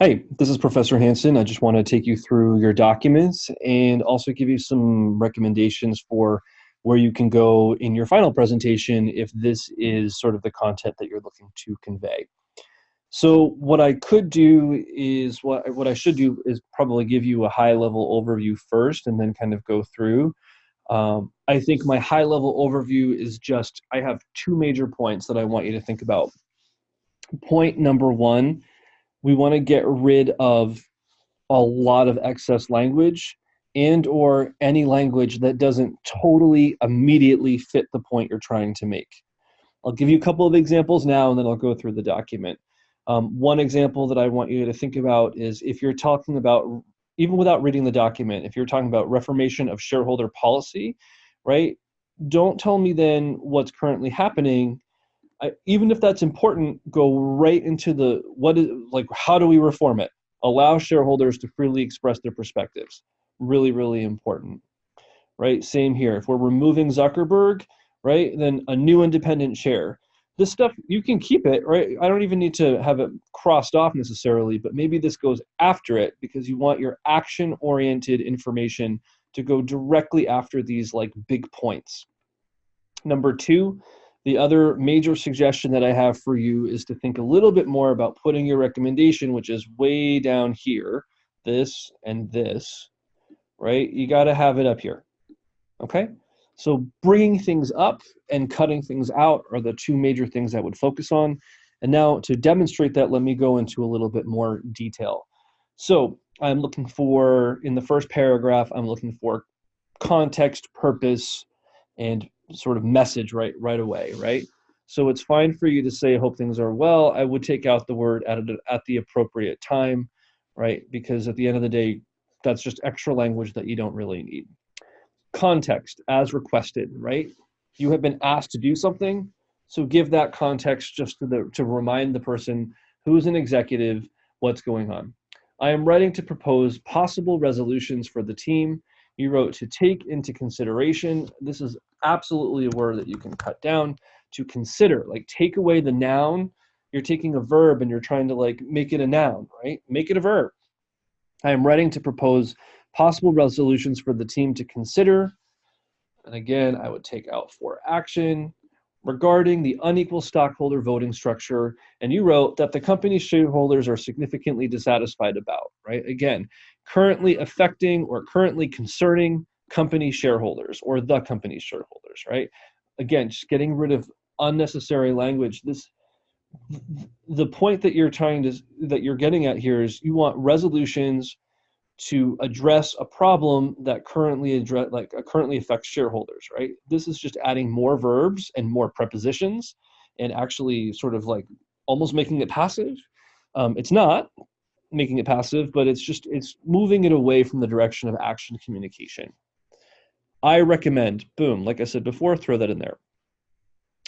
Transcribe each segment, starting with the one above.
Hey, this is Professor Hanson. I just want to take you through your documents and also give you some recommendations for where you can go in your final presentation if this is sort of the content that you're looking to convey. So what I could do is what I should do is probably give you a high level overview first and then kind of go through. I think my high level overview is just I have two major points that I want you to think about. Point number one, we want to get rid of a lot of excess language and or any language that doesn't totally immediately fit the point you're trying to make. I'll give you a couple of examples now and then I'll go through the document. One example that I want you to think about is if you're talking about, even without reading the document, if you're talking about reformation of shareholder policy, right? Don't tell me then what's currently happening. Even if that's important, go right into the what is like how do we reform it? Allow shareholders to freely express their perspectives. Really, really important, right? Same here. If we're removing Zuckerberg, right, then a new independent chair. This stuff you can keep it, right? I don't even need to have it crossed off necessarily, but maybe this goes after it because you want your action-oriented information to go directly after these like big points. Number two, the other major suggestion that I have for you is to think a little bit more about putting your recommendation, which is way down here, this and this, right? You got to have it up here, okay? So bringing things up and cutting things out are the two major things I would focus on. And now to demonstrate that, let me go into a little bit more detail. So I'm looking for, in the first paragraph, I'm looking for context, purpose, and sort of message right away, right? So it's fine for you to say, hope things are well. I would take out the word at the appropriate time, right? Because at the end of the day, that's just extra language that you don't really need. Context, as requested, right? You have been asked to do something, so give that context just to remind the person who's an executive what's going on. I am writing to propose possible resolutions for the team. You wrote to take into consideration. This is absolutely a word that you can cut down. To consider, like take away the noun. You're taking a verb and you're trying to like make it a noun, right? Make it a verb. I am writing to propose possible resolutions for the team to consider. And again, I would take out for action regarding the unequal stockholder voting structure. And you wrote that the company's shareholders are significantly dissatisfied about, right? Again, currently affecting or currently concerning company shareholders or the company's shareholders, right? Again, just getting rid of unnecessary language. The point that you're getting at here is you want resolutions to address a problem that currently affects shareholders, right? This is just adding more verbs and more prepositions and actually sort of like almost making it passive. It's not making it passive, but it's moving it away from the direction of action communication. I recommend, boom, like I said before, throw that in there.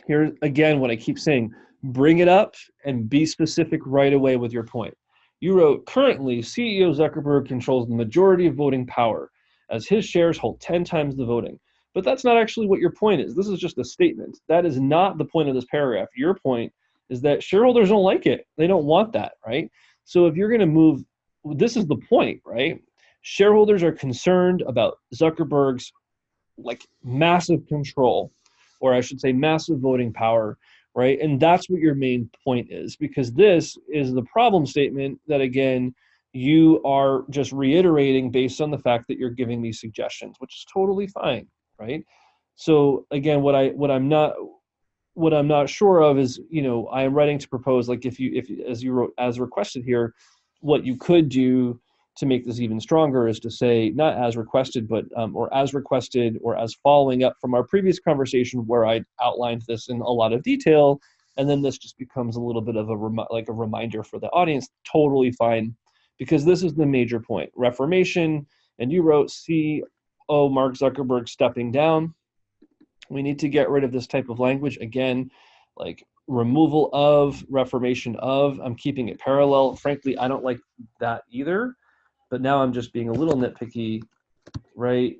Here again, what I keep saying, bring it up and be specific right away with your point. You wrote, currently, CEO Zuckerberg controls the majority of voting power, as his shares hold 10 times the voting. But that's not actually what your point is. This is just a statement. That is not the point of this paragraph. Your point is that shareholders don't like it. They don't want that, right? So if you're going to move, this is the point, right? Shareholders are concerned about Zuckerberg's like massive control, or I should say massive voting power, right? And that's what your main point is, because this is the problem statement that, again, you are just reiterating based on the fact that you're giving these suggestions, which is totally fine, right? So again, what I'm not sure of is, I am writing to propose, like if as you wrote, as requested here, what you could do to make this even stronger is to say not as requested, but or as requested, or as following up from our previous conversation where I outlined this in a lot of detail, and then this just becomes a little bit of a reminder for the audience. Totally fine, because this is the major point: reformation. And you wrote CEO Mark Zuckerberg stepping down. We need to get rid of this type of language again, like removal of, reformation of. I'm keeping it parallel. Frankly, I don't like that either. But now I'm just being a little nitpicky, right?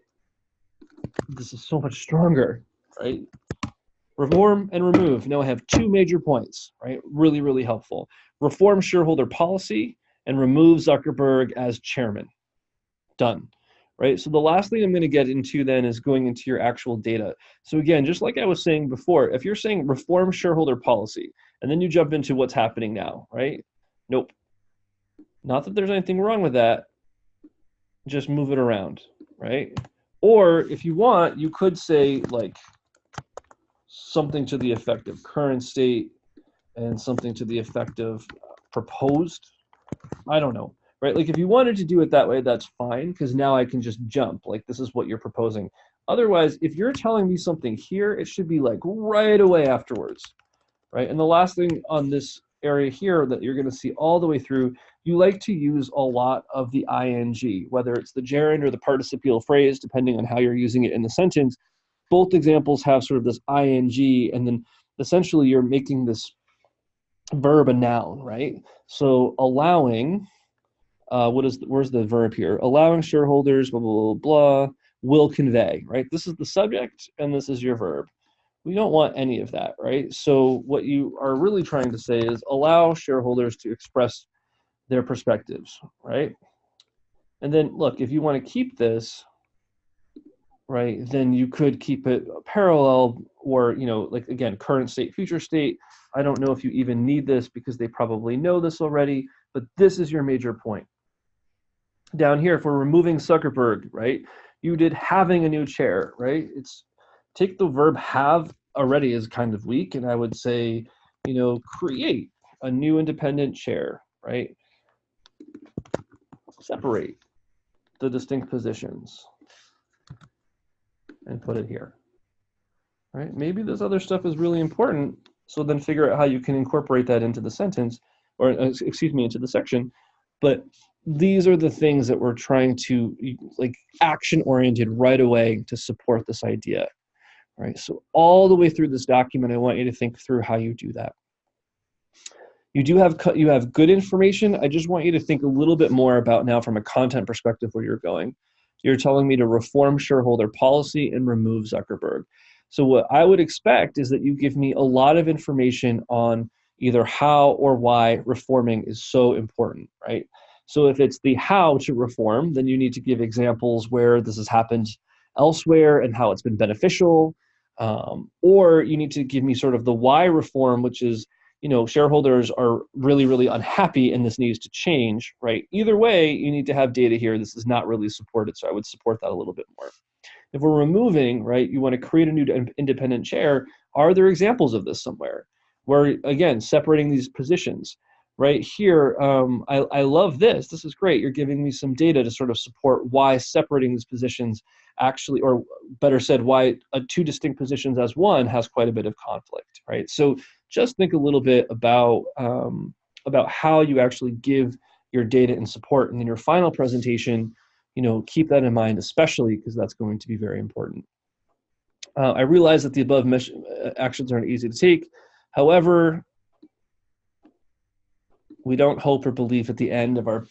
This is so much stronger, right? Reform and remove. Now I have two major points, right? Really, really helpful. Reform shareholder policy and remove Zuckerberg as chairman. Done. Right? So the last thing I'm going to get into then is going into your actual data. So again, just like I was saying before, if you're saying reform shareholder policy, and then you jump into what's happening now, right? Nope. Not that there's anything wrong with that. Just move it around, right? Or if you want, you could say like something to the effect of current state and something to the effect of proposed. I don't know. Right? Like if you wanted to do it that way, that's fine, because now I can just jump. Like this is what you're proposing. Otherwise, if you're telling me something here, it should be like right away afterwards, right? And the last thing on this area here that you're going to see all the way through, you like to use a lot of the ing, whether it's the gerund or the participial phrase, depending on how you're using it in the sentence. Both examples have sort of this ing, and then essentially you're making this verb a noun, right? So allowing, where's the verb here? Allowing shareholders, blah, blah, blah, blah, will convey, right? This is the subject and this is your verb. We don't want any of that, right? So what you are really trying to say is allow shareholders to express their perspectives, right? And then look, if you want to keep this, right, then you could keep it parallel, or, you know, like again, current state, future state. I don't know if you even need this because they probably know this already, but this is your major point. Down here, if we're removing Zuckerberg, right, you did having a new chair, right? It's take the verb have already is kind of weak, and I would say, you know, create a new independent chair, right? Separate the distinct positions and put it here, right? Maybe this other stuff is really important, so then figure out how you can incorporate that into the sentence, or excuse me, into the section. But these are the things that we're trying to, like, action-oriented right away to support this idea, right? So all the way through this document, I want you to think through how you do that. You have good information. I just want you to think a little bit more about now from a content perspective where you're going. You're telling me to reform shareholder policy and remove Zuckerberg. So what I would expect is that you give me a lot of information on either how or why reforming is so important, right? So if it's the how to reform, then you need to give examples where this has happened elsewhere and how it's been beneficial. Or you need to give me sort of the why reform, which is, you know, shareholders are really, really unhappy and this needs to change, right? Either way, you need to have data here. This is not really supported, so I would support that a little bit more. If we're removing, right, you want to create a new independent chair, are there examples of this somewhere? Where, again, separating these positions. Right here, I love this. This is great. You're giving me some data to sort of support why separating these positions actually, or better said, why two distinct positions as one has quite a bit of conflict, right? So just think a little bit about how you actually give your data and support, and in your final presentation, you know, keep that in mind, especially because that's going to be very important. I realize that the above actions aren't easy to take. However, we don't hope or believe at the end of our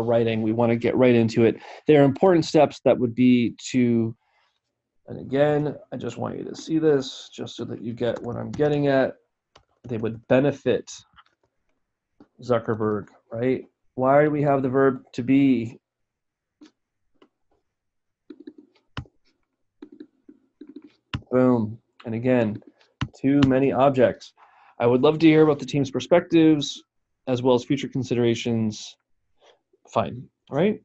writing. We want to get right into it. There are important steps that would be to, and again, I just want you to see this just so that you get what I'm getting at. They would benefit Zuckerberg, right? Why do we have the verb to be? Boom. And again, too many objects. I would love to hear about the team's perspectives as well as future considerations. Fine, right?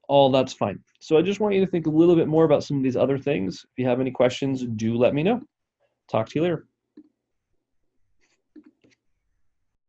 All that's fine. So I just want you to think a little bit more about some of these other things. If you have any questions, do let me know. Talk to you later.